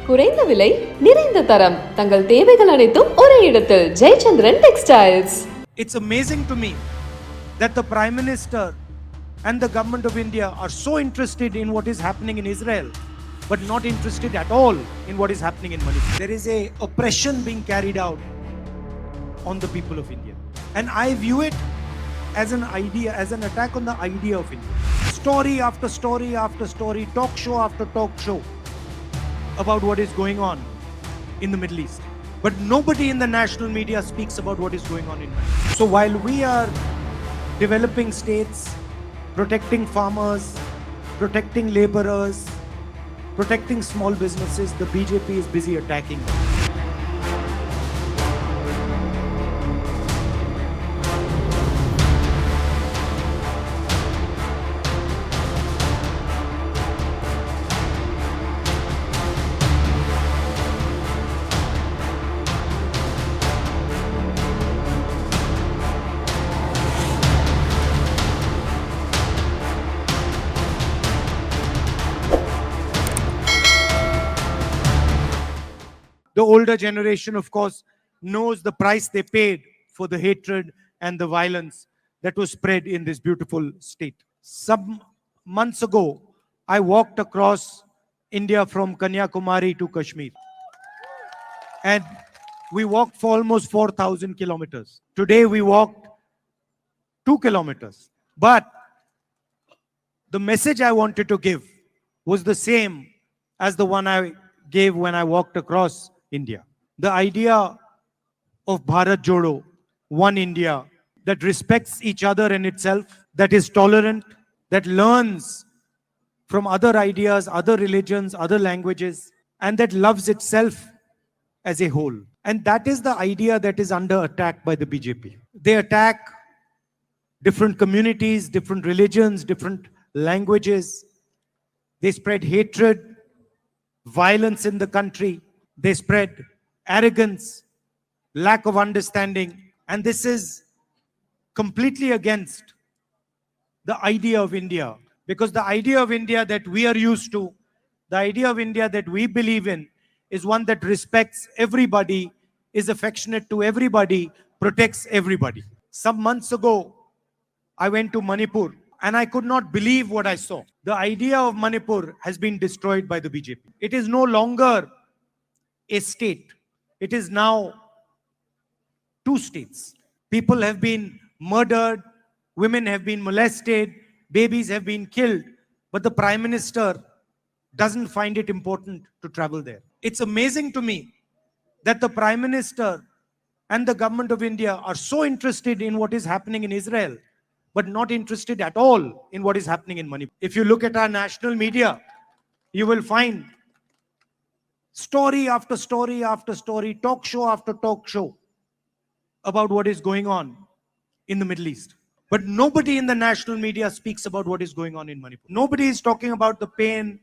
குறைந்த விலை நிறைந்த தரம் தங்கள் தேவைகள் அனைத்தும் ஒரே இடத்தில் Jayachandran textiles. It's amazing to me that the Prime Minister and the government of India are so interested in what is happening in Israel, but not interested at all in what is happening in Manipur. There is a oppression being carried out on the people of India. And I view it as an idea, as an attack on the idea of India. Story after story after story, talk show after talk show about what is going on in the Middle East. But nobody in the national media speaks about what is going on in Manipur. So while we are developing states, protecting farmers, protecting laborers, protecting small businesses, the BJP is busy attacking them. The older generation, of course, knows the price they paid for the hatred and the violence that was spread in this beautiful state. Some months ago, I walked across India from Kanyakumari to Kashmir. And we walked for almost 4,000 kilometers. Today we walked 2 kilometers. But the message I wanted to give was the same as the one I gave when I walked across India. The idea of Bharat Jodo, one India, that respects each other and itself, that is tolerant, that learns from other ideas, other religions, other languages, and that loves itself as a whole. And that is the idea that is under attack by the BJP. They attack different communities, different religions, different languages. They spread hatred, violence in the country. They spread arrogance, lack of understanding, and this is completely against the idea of India. Because the idea of India that we are used to, the idea of India that we believe in, is one that respects everybody, is affectionate to everybody, protects everybody. Some months ago, I went to Manipur and I could not believe what I saw. The idea of Manipur has been destroyed by the BJP. It is no longer a state. It is now 2 states. People have been murdered, women have been molested, babies have been killed, but the Prime Minister doesn't find it important to travel there. It's amazing to me that the Prime Minister and the government of India are so interested in what is happening in Israel, but not interested at all in what is happening in Manipur. If you look at our national media, you will find story after story after story, talk show after talk show about what is going on in the Middle East. But nobody in the national media speaks about what is going on in Manipur. Nobody is talking about the pain,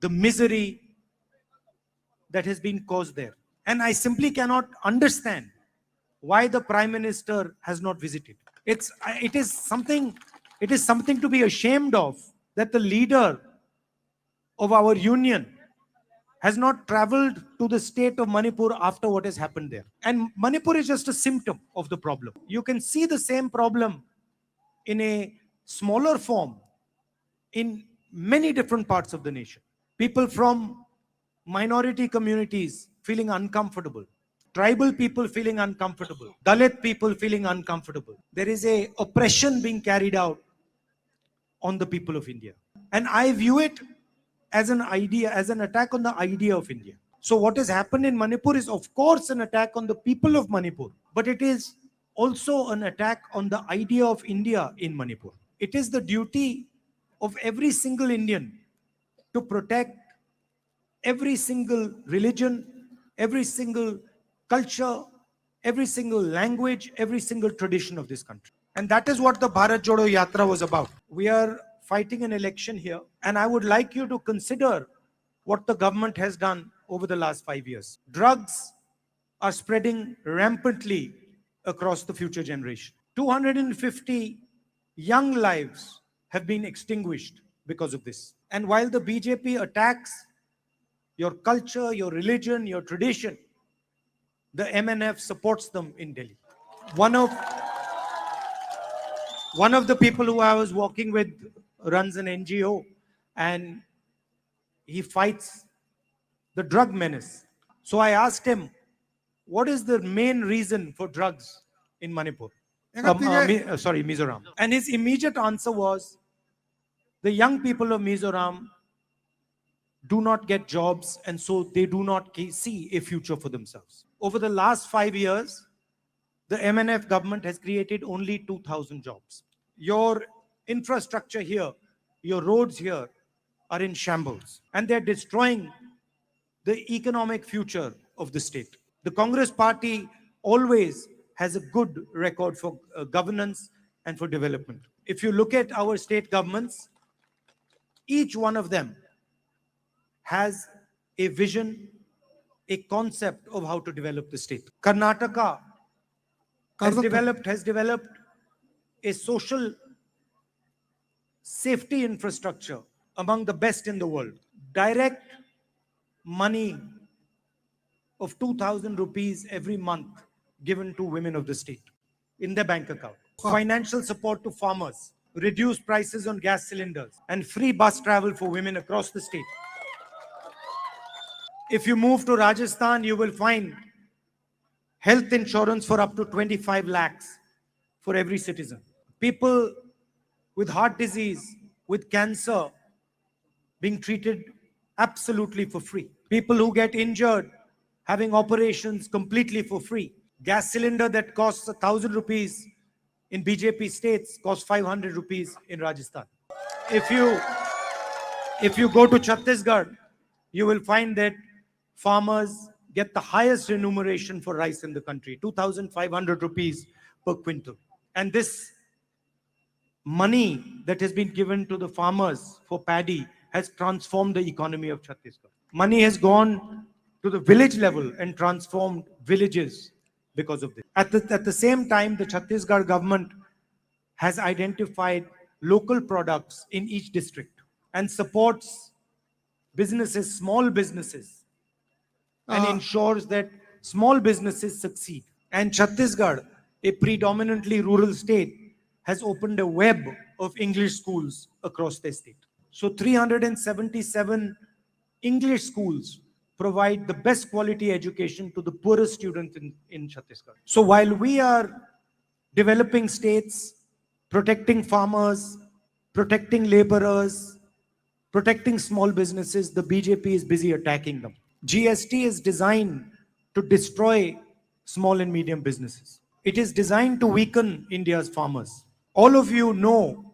the misery that has been caused there. And I simply cannot understand why the Prime Minister has not visited. It is something to be ashamed of, that the leader of our union has not traveled to the state of Manipur after what has happened there. And Manipur is just a symptom of the problem. You can see the same problem in a smaller form in many different parts of the nation. People from minority communities feeling uncomfortable. Tribal people feeling uncomfortable. Dalit people feeling uncomfortable. There is a oppression being carried out on the people of India. And I view it as an idea, as an attack on the idea of India. So what has happened in Manipur is of course an attack on the people of Manipur, but it is also an attack on the idea of India in Manipur. It is the duty of every single Indian to protect every single religion, every single culture, every single language, every single tradition of this country. And that is what the Bharat Jodo Yatra was about. We are fighting an election here, and I would like you to consider what the government has done over the last 5 years. Drugs are spreading rampantly across the future generation. 250 young lives have been extinguished because of this. And while the BJP attacks your culture, your religion, your tradition, the MNF supports them in Delhi. One of the people who I was walking with runs an NGO, and he fights the drug menace. So I asked him, what is the main reason for drugs in Manipur? Mizoram. And his immediate answer was, the young people of Mizoram do not get jobs, and so they do not see a future for themselves. Over the last 5 years, the MNF government has created only 2,000 jobs. Your infrastructure here, your roads here are in shambles, and they're destroying the economic future of the state. The Congress party always has a good record for governance and for development. If you look at our state governments, each one of them has a vision, a concept of how to develop the state. Karnataka has developed a social safety infrastructure among the best in the world. Direct money of 2,000 rupees every month given to women of the state in their bank account. Financial support to farmers, reduced prices on gas cylinders, and free bus travel for women across the state. If you move to Rajasthan, you will find health insurance for up to 25 lakhs for every citizen. People with heart disease, with cancer, being treated absolutely for free. People who get injured, having operations completely for free. Gas cylinder that costs 1,000 rupees in BJP states costs 500 rupees in Rajasthan. If you go to Chhattisgarh, you will find that farmers get the highest remuneration for rice in the country, 2,500 rupees per quintal. And this money that has been given to the farmers for paddy has transformed the economy of Chhattisgarh. Money has gone to the village level and transformed villages because of this. At the same time, the Chhattisgarh government has identified local products in each district and supports businesses, small businesses, and ensures that small businesses succeed. And Chhattisgarh, a predominantly rural state, has opened a web of English schools across the state. So 377 English schools provide the best quality education to the poorest students in Chhattisgarh. So while we are developing states, protecting farmers, protecting laborers, protecting small businesses, the BJP is busy attacking them. GST is designed to destroy small and medium businesses. It is designed to weaken India's farmers. All of you know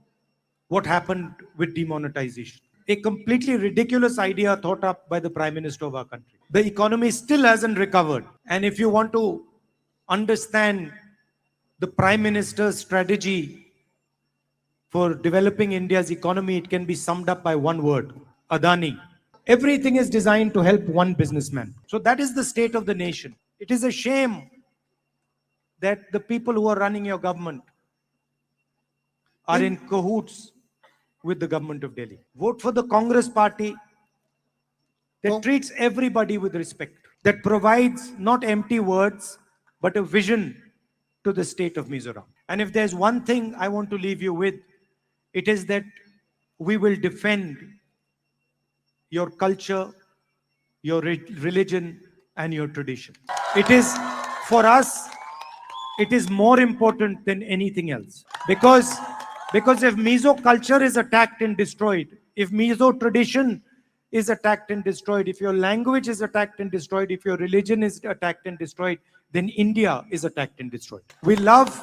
what happened with demonetization. A completely ridiculous idea thought up by the Prime Minister of our country. The economy still hasn't recovered. And if you want to understand the Prime Minister's strategy for developing India's economy, it can be summed up by one word: Adani. Everything is designed to help one businessman. So that is the state of the nation. It is a shame that the people who are running your government are in cahoots with the government of Delhi. Vote for the Congress party that treats everybody with respect, that provides not empty words, but a vision to the state of Mizoram. And if there's one thing I want to leave you with, it is that we will defend your culture, your religion, and your tradition. It is, for us, it is more important than anything else. Because if Mizo culture is attacked and destroyed, if Mizo tradition is attacked and destroyed, if your language is attacked and destroyed, if your religion is attacked and destroyed, then India is attacked and destroyed. We love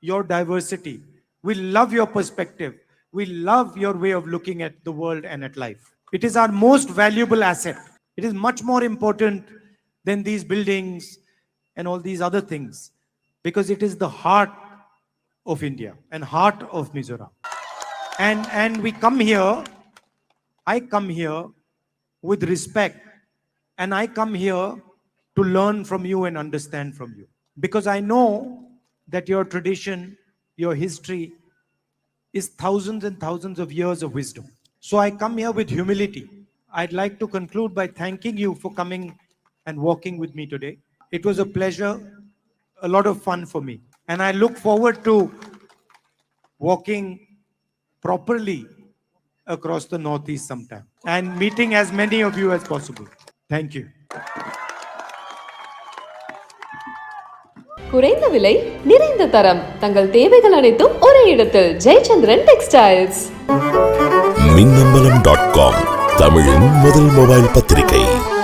your diversity. We love your perspective. We love your way of looking at the world and at life. It is our most valuable asset. It is much more important than these buildings and all these other things, because it is the heart of India and heart of Mizoram. And we come here, I come here with respect, and I come here to learn from you and understand from you. Because I know that your tradition, your history is thousands and thousands of years of wisdom. So I come here with humility. I'd like to conclude by thanking you for coming and walking with me today. It was a pleasure, a lot of fun for me. And I look forward to walking properly across the Northeast sometime and meeting as many of you as possible. Thank you. குறைந்த விலை நிறைந்த தரம் தங்கள் தேவைகள் அனைத்தும் ஒரே இடத்தில் Jayachandran textiles. மின்னம்பலம்.com தமிழின் முதல் மொபைல் பத்திரிகை.